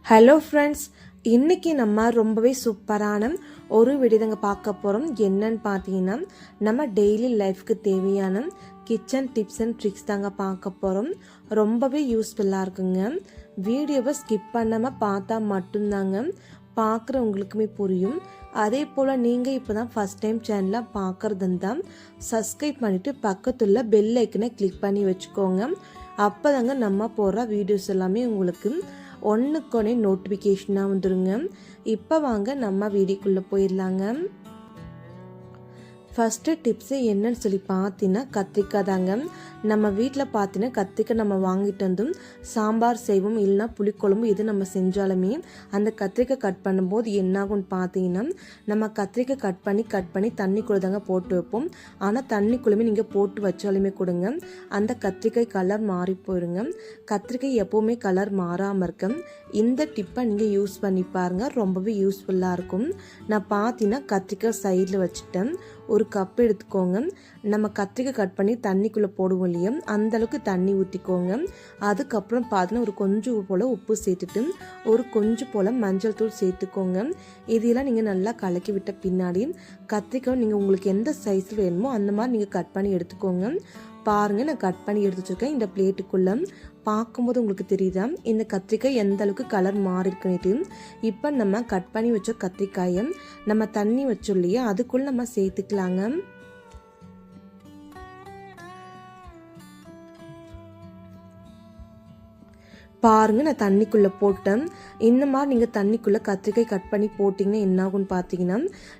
Hello friends, இன்றைக்கி நம்ம ரொம்பவே சூப்பரான ஒரு விடுதங்க பார்க்க போகிறோம். என்னன்னு பார்த்தீங்கன்னா, நம்ம டெய்லி லைஃப்க்கு தேவையான கிச்சன் டிப்ஸ் அண்ட் ட்ரிக்ஸ் தாங்க பார்க்க போகிறோம். ரொம்பவே யூஸ்ஃபுல்லாக இருக்குங்க. வீடியோவை ஸ்கிப் பண்ணாமல் பார்த்தா மட்டும்தாங்க பார்க்குறவங்களுக்குமே புரியும். அதே போல் நீங்கள் இப்போ தான் ஃபஸ்ட் டைம் சேனலை பார்க்குறதுந்தான் சப்ஸ்கிரைப் பண்ணிவிட்டு பக்கத்துள்ள பெல் ஐக்கனை கிளிக் பண்ணி வச்சுக்கோங்க. அப்போ தாங்க நம்ம போடுற வீடியோஸ் எல்லாமே உங்களுக்கு ஒன்றுக்கொன்னே நோட்டிஃபிகேஷனாக வந்துடுங்க. இப்போ வாங்க நம்ம வீடியோக்குள்ளே போயிடலாங்க. ஃபஸ்ட்டு டிப்ஸு என்னன்னு சொல்லி பார்த்தீங்கன்னா, கத்திரிக்காய் தாங்க. நம்ம வீட்டில் பார்த்தீங்கன்னா கத்திரிக்காய் நம்ம வாங்கிட்டு வந்தும் சாம்பார் செய்வோம், இல்லைனா புளிக்குழம்பு எது நம்ம செஞ்சாலுமே அந்த கத்திரிக்காய் கட் பண்ணும்போது என்னாகும்னு பார்த்தீங்கன்னா, நம்ம கத்திரிக்காய் கட் பண்ணி தண்ணிக்குள்ளே தாங்க போட்டு வைப்போம். ஆனால் தண்ணிக்குள்ளேயுமே நீங்கள் போட்டு வச்சாலுமே கொடுங்க அந்த கத்திரிக்காய் கலர் மாறி போயிடுங்க. கத்திரிக்காய் எப்போவுமே கலர் மாறாமல் இருக்க இந்த டிப்பை நீங்கள் யூஸ் பண்ணி பாருங்கள், ரொம்பவே யூஸ்ஃபுல்லாக இருக்கும். நான் பார்த்தீங்கன்னா கத்திரிக்காய் சைடில் வச்சுட்டேன். ஒரு கப் எடுத்துக்கோங்க. நம்ம கத்திரிக்காய் கட் பண்ணி தண்ணிக்குள்ளே போடுவோம் இல்லையா, அந்தளவுக்கு தண்ணி ஊற்றிக்கோங்க. அதுக்கப்புறம் பார்த்தீங்கன்னா ஒரு கொஞ்சம் போல் உப்பு சேர்த்துட்டு ஒரு கொஞ்சம் போல் மஞ்சள் தூள் சேர்த்துக்கோங்க. இதெல்லாம் நீங்கள் நல்லா கலக்கி விட்ட பின்னாடி கத்திரிக்காய் நீங்கள் உங்களுக்கு எந்த சைஸில் வேணுமோ அந்த மாதிரி நீங்கள் கட் பண்ணி எடுத்துக்கோங்க. பாருங்கள், நான் கட் பண்ணி எடுத்து வச்சுருக்கேன். இந்த பிளேட்டுக்குள்ளே பார்க்கும்போது உங்களுக்கு தெரியுதா இந்த கத்திரிக்காய் எந்த அளவுக்கு கலர் மாறி இருக்குன்னுட்டு. இப்போ நம்ம கட் பண்ணி வச்ச கத்திரிக்காயை நம்ம தண்ணி வச்சோம் இல்லையா, அதுக்குள்ளே நம்ம சேர்த்துக்கலாங்க. பாருங்கள், நான் தண்ணிக்குள்ளே போட்டேன். இந்த மாதிரி நீங்கள் தண்ணிக்குள்ளே கத்திரிக்காய் கட் பண்ணி போட்டிங்கன்னா என்னாகும்னு பார்த்தீங்கன்னா,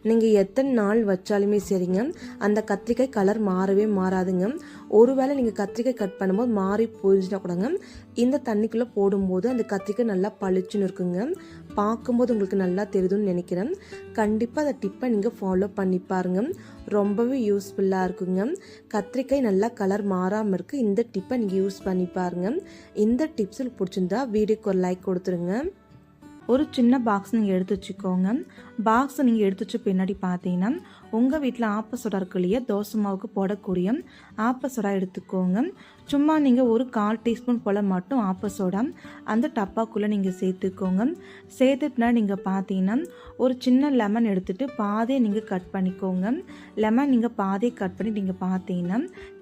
நீங்கள் எத்தனை நாள் வச்சாலுமே சரிங்க அந்த கத்திரிக்காய் கலர் மாறவே மாறாதுங்க. ஒருவேளை நீங்கள் கத்திரிக்காய் கட் பண்ணும்போது மாறி போயிடுச்சுன்னா கூடங்க இந்த தண்ணிக்குள்ளே போடும்போது அந்த கத்திரிக்காய் நல்லா பளிச்சுன்னு இருக்குங்க. பார்க்கும்போது உங்களுக்கு நல்லா தெரியுதுன்னு நினைக்கிறேன். கண்டிப்பாக அந்த டிப்பை நீங்கள் ஃபாலோ பண்ணி பாருங்கள், ரொம்பவே யூஸ்ஃபுல்லாக இருக்குங்க. கத்திரிக்காய் நல்லா கலர் மாறாமல் இருக்குது. இந்த டிப்பை நீங்கள் யூஸ் பண்ணி பாருங்கள். இந்த டிப்ஸில் பிடிச்சிருந்தா வீடியோக்கு ஒரு லைக் கொடுத்துருங்க. ஒரு சின்ன பாக்ஸ் நீங்கள் எடுத்து வச்சுக்கோங்க. பாக்ஸை நீங்கள் எடுத்து வச்ச பின்னாடி பார்த்தீங்கன்னா உங்கள் வீட்டில் ஆப்ப சோடா இருக்கு இல்லையா, தோசை மாவுக்கு போடக்கூடிய ஆப்ப சோடா எடுத்துக்கோங்க. சும்மா நீங்கள் ஒரு 1/4 டீஸ்பூன் போல் மட்டும் ஆப்ப சோடா அந்த டப்பாக்குள்ளே நீங்கள் சேர்த்துக்கோங்க. சேர்த்துட்டுனா நீங்கள் பார்த்தீங்கன்னா ஒரு சின்ன லெமன் எடுத்துகிட்டு பாதியை நீங்கள் கட் பண்ணிக்கோங்க. லெமன் நீங்கள் பாதியை கட் பண்ணி நீங்கள் பார்த்தீங்கன்னா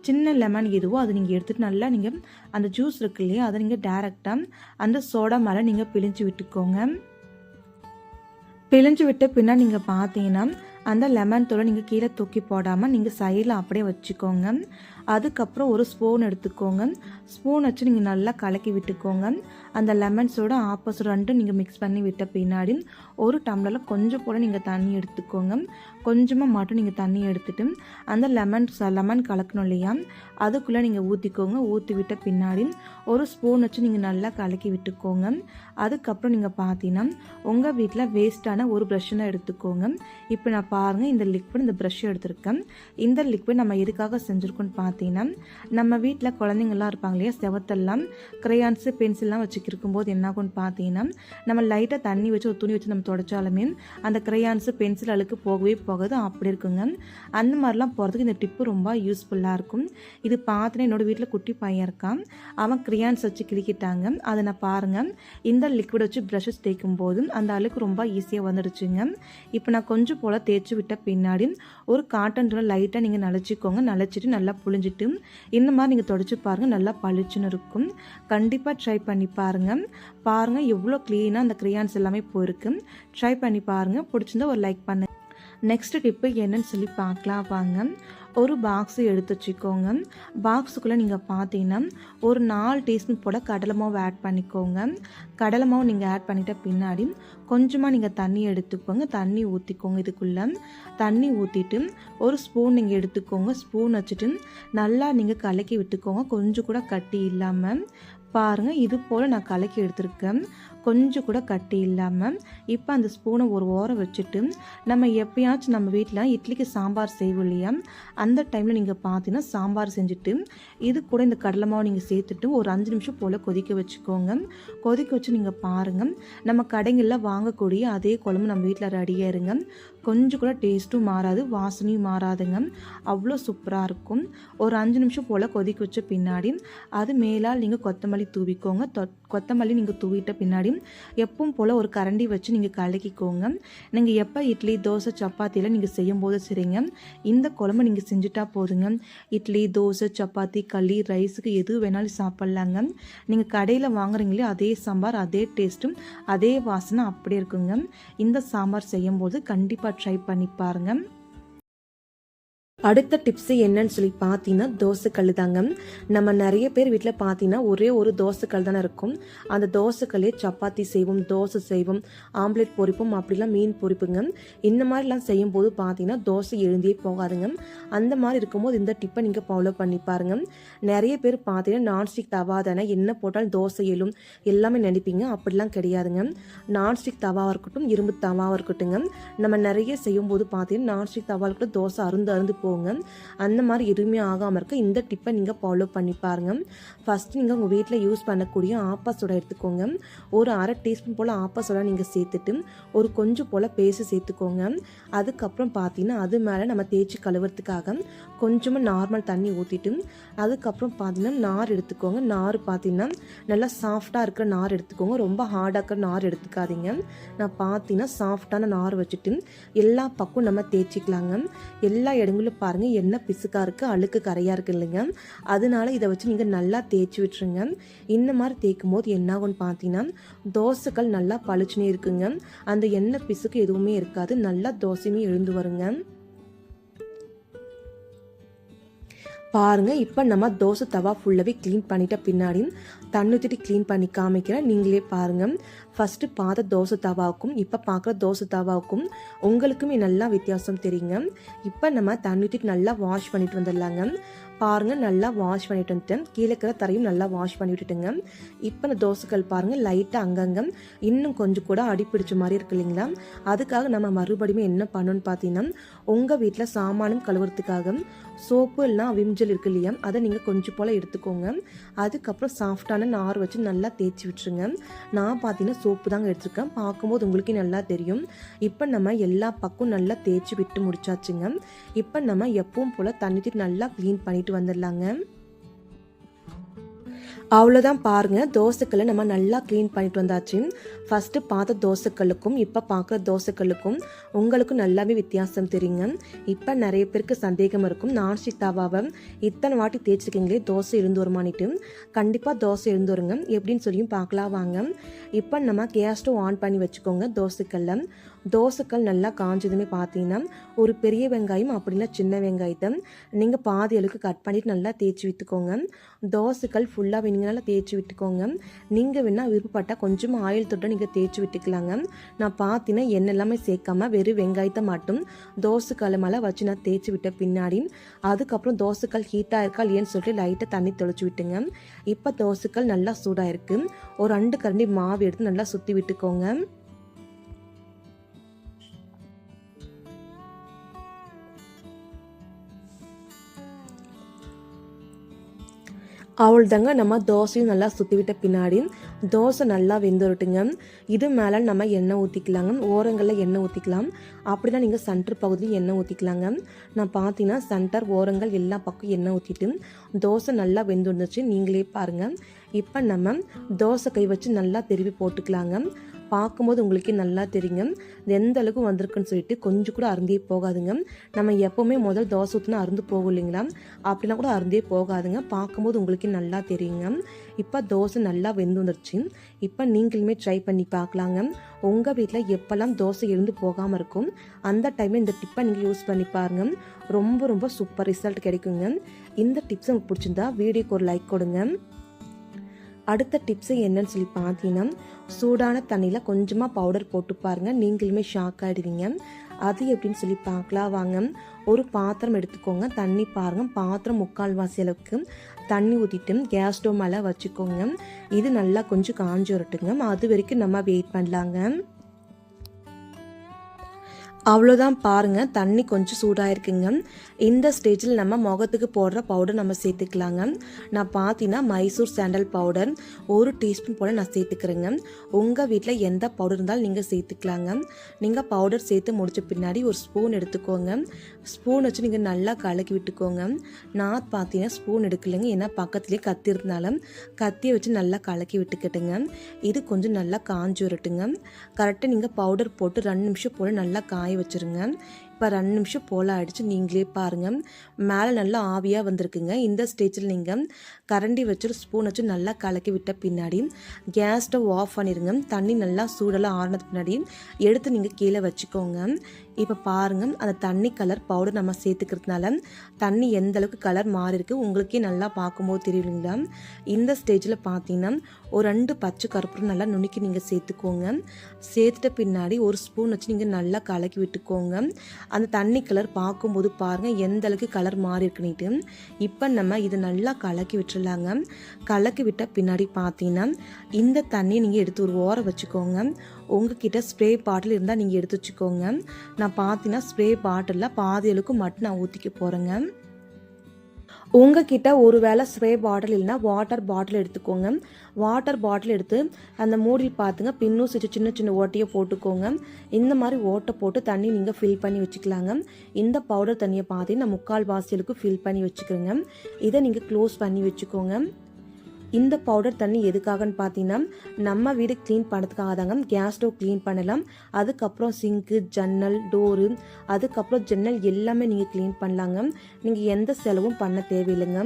சின்ன லெமன் எதுவோ அதை நீங்கள் எடுத்துகிட்டு நல்லா நீங்கள் அந்த ஜூஸ் இருக்கு இல்லையா அதை நீங்கள் டேரெக்டாக அந்த சோடா மேலே நீங்கள் பிழிஞ்சு விட்டுக்கோங்க. பிழிஞ்சு விட்ட பின்னா நீங்கள் பார்த்தீங்கன்னா அந்த லெமன் தூளை நீங்கள் கீழே தூக்கி போடாமல் நீங்கள் சைடில் அப்படியே வச்சுக்கோங்க. அதுக்கப்புறம் ஒரு ஸ்பூன் எடுத்துக்கோங்க. ஸ்பூன் வச்சு நீங்கள் நல்லா கலக்கி விட்டுக்கோங்க. அந்த லெமன்ஸோட ஆப்போசிட் ரெண்டும் நீங்கள் மிக்ஸ் பண்ணி விட்ட பின்னாடி ஒரு டம்ளரில் கொஞ்சம் போல் நீங்கள் தண்ணி எடுத்துக்கோங்க. கொஞ்சமாக மட்டும் நீங்கள் தண்ணி எடுத்துட்டு அந்த லெமன் கலக்கணும் இல்லையா அதுக்குள்ளே நீங்கள் ஊற்றிக்கோங்க. ஊற்றி விட்ட பின்னாடி ஒரு ஸ்பூன் வச்சு நீங்கள் நல்லா கலக்கி விட்டுக்கோங்க. அதுக்கப்புறம் நீங்கள் பார்த்தீங்கன்னா உங்கள் வீட்டில் வேஸ்ட்டான ஒரு ப்ரஷ்ஷை எடுத்துக்கோங்க. இப்போ நான் பாருங்கள் இந்த லிக்விட் இந்த ப்ரஷ் எடுத்திருக்கேன். இந்த லிக்விட் நம்ம எதுக்காக செஞ்சுருக்கோன்னு பார்த்தீங்கன்னா, நம்ம வீட்டில் குழந்தைங்கள்லாம் இருப்பாங்க இல்லையா, செவத்தெல்லாம் கிரையான்ஸு பென்சில்லாம் வச்சுக்கிருக்கும் போது என்னாகும்னு பார்த்தீங்கன்னா, நம்ம லைட்டாக தண்ணி வச்சு ஒரு துணி வச்சு நம்ம தொடச்சாலுமே அந்த கிரையான்ஸு பென்சில் அழுக்கு போகவே போகாது, அப்படி இருக்குங்க. அந்த மாதிரிலாம் போகிறதுக்கு இந்த டிப்பு ரொம்ப யூஸ்ஃபுல்லாக இருக்கும். இது பார்த்தீங்கன்னா என்னோடய வீட்டில் குட்டி பையன் இருக்கான், அவன் கிரையான்ஸ் வச்சு கிழிக்கிட்டாங்க. அதை நான் பாருங்கள் இந்த லிக்விட் வச்சு ப்ரஷஸ் தேய்க்கும் போது அந்த அழுக்கு ரொம்ப ஈஸியாக வந்துடுச்சுங்க. இப்போ நான் கொஞ்சம் போல் தேய்ச்சி விட்ட பின்னாடி ஒரு காட்டன் துணி லைட்டாக நீங்கள் நனைச்சிக்கோங்க. நனைச்சிட்டு நல்லா புழிஞ்சிட்டு இந்த மாதிரி நீங்கள் தொடச்சி பாருங்கள், நல்லா பளிச்சுன்னு இருக்கும். கண்டிப்பாக ட்ரை பண்ணி பாருங்கள். எவ்வளோ க்ளீனாக அந்த கிரையான்ஸ் எல்லாமே போயிருக்கு. ட்ரை பண்ணி பாருங்கள். பிடிச்சிருந்தா ஒரு லைக் பண்ணுங்கள். நெக்ஸ்ட் டிப்பு என்னன்னு சொல்லி பார்க்கலாம் வாங்க. ஒரு பாக்ஸு எடுத்து வச்சுக்கோங்க. பாக்ஸுக்குள்ளே நீங்கள் பார்த்தீங்கன்னா ஒரு 4 டீஸ்பூன் போல் கடலை மாவு ஆட் பண்ணிக்கோங்க. கடலை மாவு நீங்கள் ஆட் பண்ணிட்ட பின்னாடி கொஞ்சமாக நீங்கள் தண்ணி எடுத்துக்கோங்க. தண்ணி ஊற்றிக்கோங்க. இதுக்குள்ளே தண்ணி ஊற்றிட்டு ஒரு ஸ்பூன் நீங்கள் எடுத்துக்கோங்க. ஸ்பூன் வச்சுட்டு நல்லா நீங்கள் கலக்கி விட்டுக்கோங்க, கொஞ்சம் கூட கட்டி இல்லாமல். பாருங்கள், இது போல் நான் கலக்கி எடுத்துருக்கேன், கொஞ்சம் கூட கட்டி இல்லாமல். இப்போ அந்த ஸ்பூனை ஒரு ஓரம் வச்சுட்டு நம்ம எப்பயாச்சும் நம்ம வீட்டில் இட்லிக்கு சாம்பார் செய்வோம் இல்லையா, அந்த டைமில் நீங்கள் பார்த்தீங்கன்னா சாம்பார் செஞ்சுட்டு இது கூட இந்த கடலை மாவு நீங்கள் சேர்த்துட்டு ஒரு 5 நிமிஷம் போல் கொதிக்க வச்சுக்கோங்க. கொதிக்க வச்சு நீங்கள் பாருங்கள் நம்ம கடைகளில் வாங்கக்கூடிய அதே குழம்பு நம்ம வீட்டில் ரெடியாக இருங்க. கொஞ்சம் கூட டேஸ்ட்டும் மாறாது, வாசனையும் மாறாதுங்க. அவ்வளோ சூப்பராக இருக்கும். ஒரு 5 நிமிஷம் போல் கொதிக்க வச்ச பின்னாடி அது மேலால் நீங்கள் கொத்தமல்லி தூவிக்கோங்க. கொத்தமல்லி நீங்கள் தூவிட்ட பின்னாடி எப்பவும் போல் ஒரு கரண்டி வச்சு நீங்கள் கலக்கிக்கோங்க. நீங்கள் எப்போ இட்லி, தோசை, சப்பாத்தியில் நீங்கள் செய்யும்போது சரிங்க, இந்த குழம்பு நீங்கள் செஞ்சுட்டா போதுங்க. இட்லி, தோசை, சப்பாத்தி, களி, ரைஸுக்கு எது வேணாலும் சாப்பிட்லாங்க. நீங்கள் கடையில் வாங்குறீங்களே அதே சாம்பார், அதே டேஸ்ட்டும், அதே வாசனை அப்படியே இருக்குங்க. இந்த சாம்பார் செய்யும்போது கண்டிப்பாக ட்ரை பண்ணி பாருங்கள். அடுத்த டிப்ஸு என்னன்னு சொல்லி பார்த்தீங்கன்னா தோசைக்கல் தாங்க. நம்ம நிறைய பேர் வீட்டில் பார்த்தீங்கன்னா ஒரே ஒரு தோசைக்கல் தானே இருக்கும். அந்த தோசைக்கல்லே சப்பாத்தி செய்வோம், தோசை செய்வோம், ஆம்லேட் பொரிப்போம், அப்படிலாம் மீன் பொரிப்புங்க. இந்த மாதிரிலாம் செய்யும்போது பார்த்தீங்கன்னா தோசை எழுந்தே போகாதுங்க. அந்த மாதிரி இருக்கும்போது இந்த டிப்பை நீங்கள் ஃபாலோ பண்ணி பாருங்கள். நிறைய பேர் பார்த்தீங்கன்னா நான்ஸ்டிக் தவா தானே, என்ன போட்டாலும் தோசை எழும் எல்லாமே நினைப்பீங்க. அப்படிலாம் கிடையாதுங்க. நான்ஸ்டிக் தவாவாக இருக்கட்டும், இரும்பு தவாவாக இருக்கட்டுங்க, நம்ம நிறைய செய்யும்போது பார்த்தீங்கன்னா நான்ஸ்டிக் தவாவில் கூட தோசை அருந்து போங்க. அந்த மாதிரி எதுவுமே ஆகாமல் இருக்க இந்த டிப்பை நீங்கள் ஃபாலோ பண்ணி பாருங்கள். ஃபஸ்ட்டு நீங்கள் உங்கள் வீட்டில் யூஸ் பண்ணக்கூடிய ஆப்பா சோடா எடுத்துக்கோங்க. ஒரு அரை டீஸ்பூன் போல் ஆப்பா சோடா நீங்கள் சேர்த்துட்டு ஒரு கொஞ்சம் போல் பேஸ்ட் சேர்த்துக்கோங்க. அதுக்கப்புறம் பார்த்தீங்கன்னா அது மேலே நம்ம தேய்ச்சி கழுவுறதுக்காக கொஞ்சமாக நார்மல் தண்ணி ஊற்றிட்டு அதுக்கப்புறம் பார்த்தீங்கன்னா நார் எடுத்துக்கோங்க. நார் பார்த்தீங்கன்னா நல்லா சாஃப்டாக இருக்கிற நார் எடுத்துக்கோங்க. ரொம்ப ஹார்டாக இருக்கிற நார் எடுத்துக்காதீங்க. நான் பார்த்தீங்கன்னா சாஃப்டான நார் வச்சுட்டு எல்லா பக்கம் நம்ம தேய்ச்சிக்கலாங்க. எல்லா இடங்களும் பாருங்கள் என்ன பிசுக்காக இருக்குது, அழுக்கு கரையாக இருக்குது இல்லைங்க. அதனால இதை வச்சு நீங்கள் நல்லா தேய்ச்சி விட்டுருங்க. இந்த மாதிரி தேய்க்கும் போது என்னாகும்னு பார்த்தீங்கன்னா தோசைகள் நல்லா பளிச்சுனே இருக்குங்க. அந்த எண்ணெய் பிசுக்கு எதுவுமே இருக்காது, நல்லா தோசையுமே எழுந்து வருங்க. பாருங்கள், இப்போ நம்ம தோசை தவா ஃபுல்லாகவே க்ளீன் பண்ணிட்ட பின்னாடி தண்ணி ஊற்றிட்டு க்ளீன் பண்ணி காமிக்கிறேன். நீங்களே பாருங்கள். ஃபஸ்ட்டு பார்த்த தோசை தவாவுக்கும் இப்போ பார்க்குற தோசை தவாவுக்கும் உங்களுக்குமே நல்லா வித்தியாசம் தெரியுங்க. இப்போ நம்ம தண்ணி ஊற்றிட்டு நல்லா வாஷ் பண்ணிட்டு வந்துடலாங்க. பாருங்கள், நல்லா வாஷ் பண்ணிட்டு வந்துட்டேன். கீழே இருக்கிற தரையும் நல்லா வாஷ் பண்ணி விட்டுட்டுங்க. இப்போ இந்த தோசைக்கல் பாருங்கள் லைட்டாக அங்கங்கே இன்னும் கொஞ்சம் கூட அடிப்பிடிச்ச மாதிரி இருக்கு இல்லைங்களா. அதுக்காக நம்ம மறுபடியும் என்ன பண்ணணும்னு பார்த்தீங்கன்னா உங்கள் வீட்டில் சாமானும் கழுவுறதுக்காக சோப்பு இல்லைனா விம்ஜல் இருக்கு இல்லையா, அதை நீங்கள் கொஞ்சம் போல் எடுத்துக்கோங்க. அதுக்கப்புறம் சாஃப்டான நார் வச்சு நல்லா தேய்ச்சி விட்டுருங்க. நான் பார்த்தீங்கன்னா சோப்பு தாங்க எடுத்துருக்கேன். பார்க்கும்போது உங்களுக்கே நல்லா தெரியும். இப்போ நம்ம எல்லா பக்கம் நல்லா தேய்ச்சி விட்டு முடிச்சாச்சுங்க. இப்போ நம்ம எப்பவும் போல் தண்ணி நல்லா க்ளீன் பண்ணிட்டு வந்துடலாங்க. அவ்வளோதான் பாருங்கள், தோசைக்கல்லை நம்ம நல்லா க்ளீன் பண்ணிட்டு வந்தாச்சு. ஃபஸ்ட்டு பார்த்த தோசைக்கல்லுக்கும் இப்போ பார்க்குற தோசைக்கல்லுக்கும் உங்களுக்கும் நல்லாவே வித்தியாசம் தெரியுங்க. இப்போ நிறைய பேருக்கு சந்தேகம் இருக்கும், நான்ஸ்டிக் தவாவை இத்தனை வாட்டி தேய்ச்சிருக்கீங்களே தோசை எழுந்து வருமானிட்டு. கண்டிப்பாக தோசை எழுந்து வருங்க. எப்படின்னு சொல்லியும் பார்க்கலாம் வாங்க. இப்போ நம்ம கேஸ் ஸ்டவ் ஆன் பண்ணி வச்சுக்கோங்க. தோசைக்கல் நல்லா காஞ்சதுமே பார்த்தீங்கன்னா ஒரு பெரிய வெங்காயம் அப்படின்னா சின்ன வெங்காயத்தை நீங்கள் பாதி அளவுக்கு கட் பண்ணிவிட்டு நல்லா தேய்ச்சி விட்டுக்கோங்க. தோசைக்கல் ஃபுல்லாக நீங்கள் நல்லா தேய்ச்சி விட்டுக்கோங்க. நீங்கள் வேணால் விருப்பப்பட்டால் கொஞ்சமாக ஆயில் தொட்டு நீங்கள் தேய்ச்சி விட்டுக்கலாங்க. நான் பார்த்தீங்கன்னா எண்ணெய் எல்லாமே சேர்க்காம வெறும் வெங்காயத்தை மட்டும் தோசைக்கல் மேலே வச்சு நான் தேய்ச்சி விட்ட பின்னாடி அதுக்கப்புறம் தோசைக்கல் ஹீட்டாக இருக்கா இல்லையன்னு சொல்லிட்டு லைட்டாக தண்ணி தெளிச்சு விட்டுங்க. இப்போ தோசைக்கல் நல்லா சூடாக இருக்குது. ஒரு 2 கரண்டி மாவு எடுத்து நல்லா சுற்றி விட்டுக்கோங்க. அவ்வளோதாங்க, நம்ம தோசையும் நல்லா சுற்றி விட்ட பின்னாடி தோசை நல்லா வெந்துருட்டுங்க. இது மேலே நம்ம எண்ணெய் ஊற்றிக்கலாங்க. ஓரங்களில் எண்ணெய் ஊற்றிக்கலாம். அப்படின்னா நீங்கள் சென்டர் பகுதியும் எண்ணெய் ஊற்றிக்கலாங்க. நான் பார்த்தீங்கன்னா சென்டர் ஓரங்கள் எல்லா பக்கம் எண்ணெய் ஊற்றிட்டு தோசை நல்லா வெந்து வந்துச்சு. நீங்களே பாருங்கள். இப்போ நம்ம தோசை கை வச்சு நல்லா திருப்பி போட்டுக்கலாங்க. பார்க்கும்போது உங்களுக்கே நல்லா தெரியுங்க எந்த அளவுக்கு வந்திருக்குன்னு சொல்லிட்டு. கொஞ்சம் கூட அருந்தே போகாதுங்க. நம்ம எப்போவுமே முதல் தோசை ஊற்றினா அருந்து போகும் இல்லைங்களா, அப்படின்னா கூட அருந்தே போகாதுங்க. பார்க்கும்போது உங்களுக்கே நல்லா தெரியுங்க. இப்போ தோசை நல்லா வெந்து வந்துருச்சு. இப்போ நீங்களுமே ட்ரை பண்ணி பார்க்கலாங்க. உங்கள் வீட்டில் எப்போல்லாம் தோசை எழுந்து போகாமல் இருக்கும் அந்த டைமில் இந்த டிப்பை நீங்கள் யூஸ் பண்ணி பாருங்கள். ரொம்ப ரொம்ப சூப்பர் ரிசல்ட் கிடைக்குங்க. இந்த டிப்ஸ் உங்களுக்கு பிடிச்சிருந்தா வீடியோக்கு ஒரு லைக் கொடுங்க. அடுத்த டிப்ஸு என்னன்னு சொல்லி பார்த்தீங்கன்னா சூடான தண்ணியில் கொஞ்சமாக பவுடர் போட்டு பாருங்கள். நீங்களுமே ஷாக் ஆகிடுவீங்க. அது எப்படின்னு சொல்லி பார்க்கலாம் வாங்க. ஒரு பாத்திரம் எடுத்துக்கோங்க. தண்ணி பாருங்கள், பாத்திரம் 3/4 அளவுக்கு தண்ணி ஊற்றிட்டு கேஸ் ஸ்டவ் மேலே வச்சுக்கோங்க. இது நல்லா கொஞ்சம் காஞ்சி வரட்டுங்க. அது வரைக்கும் நம்ம வெயிட் பண்ணலாங்க. அவ்வளோதான் பாருங்கள், தண்ணி கொஞ்சம் சூடாயிருக்குங்க. இந்த ஸ்டேஜில் நம்ம முகத்துக்கு போடுற பவுடர் நம்ம சேர்த்துக்கலாங்க. நான் பார்த்தீங்கன்னா மைசூர் சாண்டல் பவுடர் 1 டீஸ்பூன் போல் நான் சேர்த்துக்கிறேங்க. உங்கள் வீட்டில் எந்த பவுடர் இருந்தாலும் நீங்கள் சேர்த்துக்கலாங்க. நீங்கள் பவுடர் சேர்த்து முடித்த பின்னாடி ஒரு ஸ்பூன் எடுத்துக்கோங்க. ஸ்பூன் வச்சு நீங்கள் நல்லா கலக்கி விட்டுக்கோங்க. நான் பார்த்தீங்கன்னா ஸ்பூன் எடுக்கலைங்க, ஏன்னா பக்கத்துலேயே கத்தி இருந்தாலும் கத்தியை வச்சு நல்லா கலக்கி விட்டுக்கிட்டுங்க. இது கொஞ்சம் நல்லா காஞ்சி வரட்டுங்க. கரெக்டாக நீங்கள் பவுடர் போட்டு 2 நிமிஷம் போல் நல்லா காய வச்சுருங்க. இப்போ 2 நிமிஷம் போல் ஆகிடுச்சு, நீங்களே பாருங்கள் மேலே நல்லா ஆவியாக வந்திருக்குங்க. இந்த ஸ்டேஜில் நீங்கள் கரண்டி வச்சு ஸ்பூன் வச்சு நல்லா கலக்கி விட்ட பின்னாடி கேஸ் ஸ்டவ் ஆஃப் பண்ணிடுங்க. தண்ணி நல்லா சூடெல்லாம் ஆறினது பின்னாடி எடுத்து நீங்கள் கீழே வச்சுக்கோங்க. இப்போ பாருங்கள், அந்த தண்ணி கலர் பவுடர் நம்ம சேர்த்துக்கிறதுனால தண்ணி எந்த அளவுக்கு கலர் மாறி இருக்கு உங்களுக்கே நல்லா பார்க்கும்போது தெரியுங்களா. இந்த ஸ்டேஜில் பார்த்தீங்கன்னா ஒரு 2 பச்சை கருப்பூரம் நல்லா நுணுக்கி நீங்கள் சேர்த்துக்கோங்க. சேர்த்துட்ட பின்னாடி ஒரு ஸ்பூன் வச்சு நீங்கள் நல்லா கலக்கி விட்டுக்கோங்க. அந்த தண்ணி கலர் பார்க்கும்போது பாருங்கள் எந்த அளவுக்கு கலர் மாறி இருக்குன்னுட்டு. இப்போ நம்ம இதை நல்லா கலக்கி விட்டுறலாங்க. கலக்கி விட்ட பின்னாடி பார்த்தீங்கன்னா இந்த தண்ணியை நீங்கள் எடுத்து ஒரு ஓரம் வச்சுக்கோங்க. உங்ககிட்ட ஸ்ப்ரே பாட்டில் இருந்தால் நீங்கள் எடுத்து வச்சுக்கோங்க. நான் பார்த்தீங்கன்னா ஸ்ப்ரே பாட்டிலில் பாதி அளவுக்கு மட்டும் நான் ஊற்றிக்க போகிறேங்க. உங்ககிட்ட ஒரு வேளை ஸ்ப்ரே பாட்டில் இல்லைன்னா வாட்டர் பாட்டில் எடுத்துக்கோங்க. வாட்டர் பாட்டில் எடுத்து அந்த மூடியில் பார்த்துங்க பின்னும் சின்ன சின்ன ஓட்டையை போட்டுக்கோங்க. இந்த மாதிரி ஓட்டை போட்டு தண்ணி நீங்கள் ஃபில் பண்ணி வச்சுக்கலாங்க. இந்த பவுடர் தண்ணியை பார்த்து நான் 3/4 வாசியலுக்கு ஃபில் பண்ணி வச்சுக்கிறேங்க. இதை நீங்கள் க்ளோஸ் பண்ணி வச்சுக்கோங்க. இந்த பவுடர் தண்ணி எதுக்காகன்னு பார்த்தீங்கன்னா நம்ம வீடு க்ளீன் பண்ணுறதுக்காக தாங்க. கேஸ் ஸ்டவ் க்ளீன் பண்ணலாம், அதுக்கப்புறம் சிங்க்கு, ஜன்னல், டோரு, அதுக்கப்புறம் ஜன்னல் எல்லாமே நீங்கள் க்ளீன் பண்ணலாங்க. நீங்கள் எந்த செலவும் பண்ண தேவையில்லைங்க.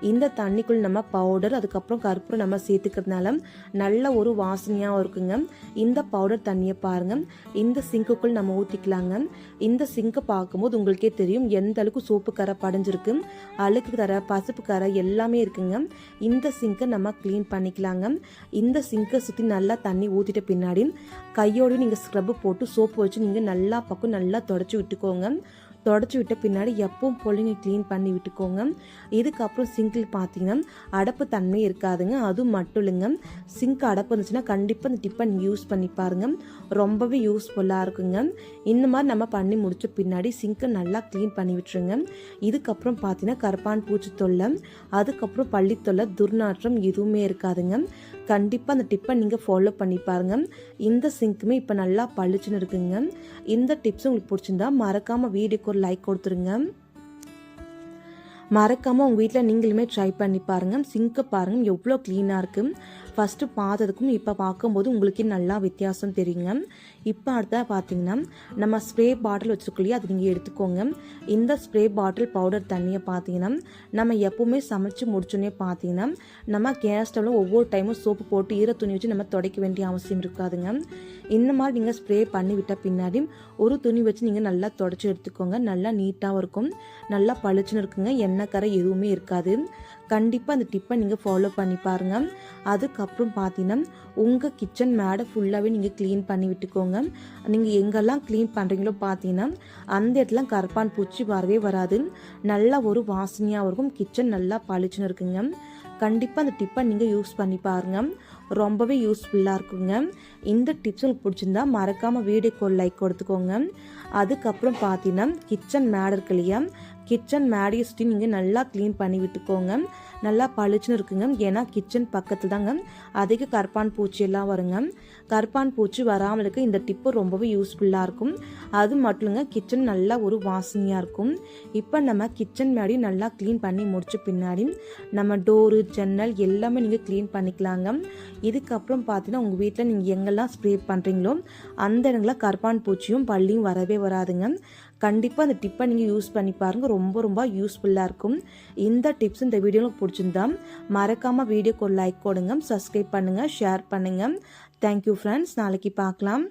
இந்த தண்ணிக்குள் நம்ம பவுடர் அதுக்கப்புறம் கற்பூரம் நம்ம சேர்த்துக்கிறதுனால நல்ல ஒரு வாசனையாகவும் இருக்குங்க. இந்த பவுடர் தண்ணியை பாருங்கள் இந்த சிங்க்குக்குள் நம்ம ஊற்றிக்கலாங்க. இந்த சிங்கை பார்க்கும்போது உங்களுக்கே தெரியும் எந்த அளவுக்கு சோப்பு கரை படிஞ்சிருக்கு, அழுக்கு கரை, பசுப்பு கரை எல்லாமே இருக்குங்க. இந்த சிங்கை நம்ம க்ளீன் பண்ணிக்கலாங்க. இந்த சிங்கை சுற்றி நல்லா தண்ணி ஊற்றிட்ட பின்னாடி கையோடு நீங்கள் ஸ்க்ரப் போட்டு சோப்பு வச்சு நீங்கள் நல்லா பக்கம் நல்லா தொடச்சி விட்டுக்கோங்க. தொடச்சி விட்ட பின்னாடி எப்பவும் போல நீங்கள் க்ளீன் பண்ணி விட்டுக்கோங்க. இதுக்கப்புறம் சிங்கில் பார்த்தீங்கன்னா அடப்பு தன்மை இருக்காதுங்க. அதுவும் மட்டும் இல்லைங்க, சிங்க் அடப்பு இருந்துச்சுன்னா கண்டிப்பாக இந்த டிப்பை நீங்கள் யூஸ் பண்ணி பாருங்கள், ரொம்பவே யூஸ்ஃபுல்லாக இருக்குங்க. இந்த மாதிரி நம்ம பண்ணி முடிச்ச பின்னாடி சிங்கை நல்லா க்ளீன் பண்ணி விட்டுருங்க. இதுக்கப்புறம் பார்த்தீங்கன்னா கருப்பான் பூச்சி தொல்லை, அதுக்கப்புறம் பள்ளி தொல்லை, துர்நாற்றம் எதுவுமே இருக்காதுங்க. கண்டிப்பாக அந்த டிப்பை நீங்கள் ஃபாலோ பண்ணி பாருங்கள். இந்த சிங்க்குமே இப்போ நல்லா பளிச்சுன்னு இருக்குங்க. இந்த டிப்ஸ் உங்களுக்கு பிடிச்சிருந்தா மறக்காமல் வீடியோக்கு ஒரு லைக் கொடுத்துருங்க. மறக்காமல் உங்கள் வீட்டில் நீங்களுமே ட்ரை பண்ணி பாருங்கள். சிங்க்கை பாருங்கள் எவ்வளோ க்ளீனாக இருக்குது. ஃபஸ்ட்டு பார்த்ததுக்கும் இப்போ பார்க்கும்போது உங்களுக்கே நல்லா வித்தியாசம் தெரியுங்க. இப்போ அடுத்தா பார்த்தீங்கன்னா நம்ம ஸ்ப்ரே பாட்டில் வச்சுருக்கோம், அது நீங்கள் எடுத்துக்கோங்க. இந்த ஸ்ப்ரே பாட்டில் பவுடர் தண்ணியை பார்த்தீங்கன்னா நம்ம எப்போவுமே சமைச்சு முடிச்சோன்னே பார்த்தீங்கன்னா நம்ம கேஸ் ஸ்டவ்வில் ஒவ்வொரு டைமும் சோப்பு போட்டு ஈர துணி வச்சு நம்ம துடைக்க வேண்டிய அவசியம் இருக்காதுங்க. இந்த மாதிரி நீங்கள் ஸ்ப்ரே பண்ணி விட்ட பின்னாடி ஒரு துணி வச்சு நீங்கள் நல்லா துடைச்சி எடுத்துக்கோங்க. நல்லா நீட்டாகவும் இருக்கும், நல்லா பளிச்சுன்னு இருக்குங்க, எண்ணெய் கரை எதுவுமே இருக்காது. கண்டிப்பாக அந்த டிப்பை நீங்கள் ஃபாலோ பண்ணி பாருங்கள். அதுக்கப்புறம் பார்த்தீங்கன்னா உங்கள் கிச்சன் மேடை ஃபுல்லாகவே நீங்கள் க்ளீன் பண்ணி விட்டுக்கோங்க. நீங்கள் எங்கெல்லாம் க்ளீன் பண்ணுறீங்களோ பார்த்தீங்கன்னா அந்த இடத்துல கருப்பான் பூச்சி வரவே வராது, நல்லா ஒரு வாசனையாகவும் இருக்கும், கிச்சன் நல்லா பளிச்சுன்னு இருக்குங்க. கண்டிப்பாக அந்த டிப்பை நீங்கள் யூஸ் பண்ணி பாருங்கள், ரொம்பவே யூஸ்ஃபுல்லாக இருக்குங்க. இந்த டிப்ஸ் உங்களுக்கு பிடிச்சிருந்தா மறக்காமல் வீடியோக்கு ஒரு லைக் கொடுத்துக்கோங்க. அதுக்கப்புறம் பார்த்தீங்கன்னா கிச்சன் மேடை இருக்கு இல்லையா, கிச்சன் மேடையை சுற்றி நீங்கள் நல்லா க்ளீன் பண்ணி விட்டுக்கோங்க. நல்லா பளிச்சுன்னு இருக்குங்க, ஏன்னா கிச்சன் பக்கத்தில் தாங்க அதிக கருப்பான் பூச்சி எல்லாம் வருங்க. கருப்பான் பூச்சி வராமல் இருக்க இந்த டிப்பு ரொம்பவே யூஸ்ஃபுல்லாக இருக்கும். அது மட்டும் இல்லைங்க, கிச்சன் நல்லா ஒரு வாசனையாக இருக்கும். இப்போ நம்ம கிச்சன் மேடையும் நல்லா க்ளீன் பண்ணி முடிச்ச பின்னாடி நம்ம டோரு, ஜன்னல் எல்லாமே நீங்கள் க்ளீன் பண்ணிக்கலாங்க. இதுக்கப்புறம் பார்த்தீங்கன்னா உங்கள் வீட்டில் நீங்கள் எங்கெல்லாம் ஸ்ப்ரே பண்ணுறீங்களோ அந்த இடங்களில் கருப்பான் பூச்சியும் பள்ளியும் வரவே வராதுங்க. கண்டிப்பாக அந்த டிப்பை நீங்கள் யூஸ் பண்ணி பாருங்கள், ரொம்ப யூஸ்ஃபுல்லாக இருக்கும். இந்த டிப்ஸ் இந்த வீடியோவில் பிடிச்சிருந்தா மறக்காமல் வீடியோக்கு ஒரு லைக் கொடுங்க, சப்ஸ்கிரைப் பண்ணுங்கள், ஷேர் பண்ணுங்கள். தேங்க்யூ ஃப்ரெண்ட்ஸ், நாளைக்கு பார்க்கலாம்.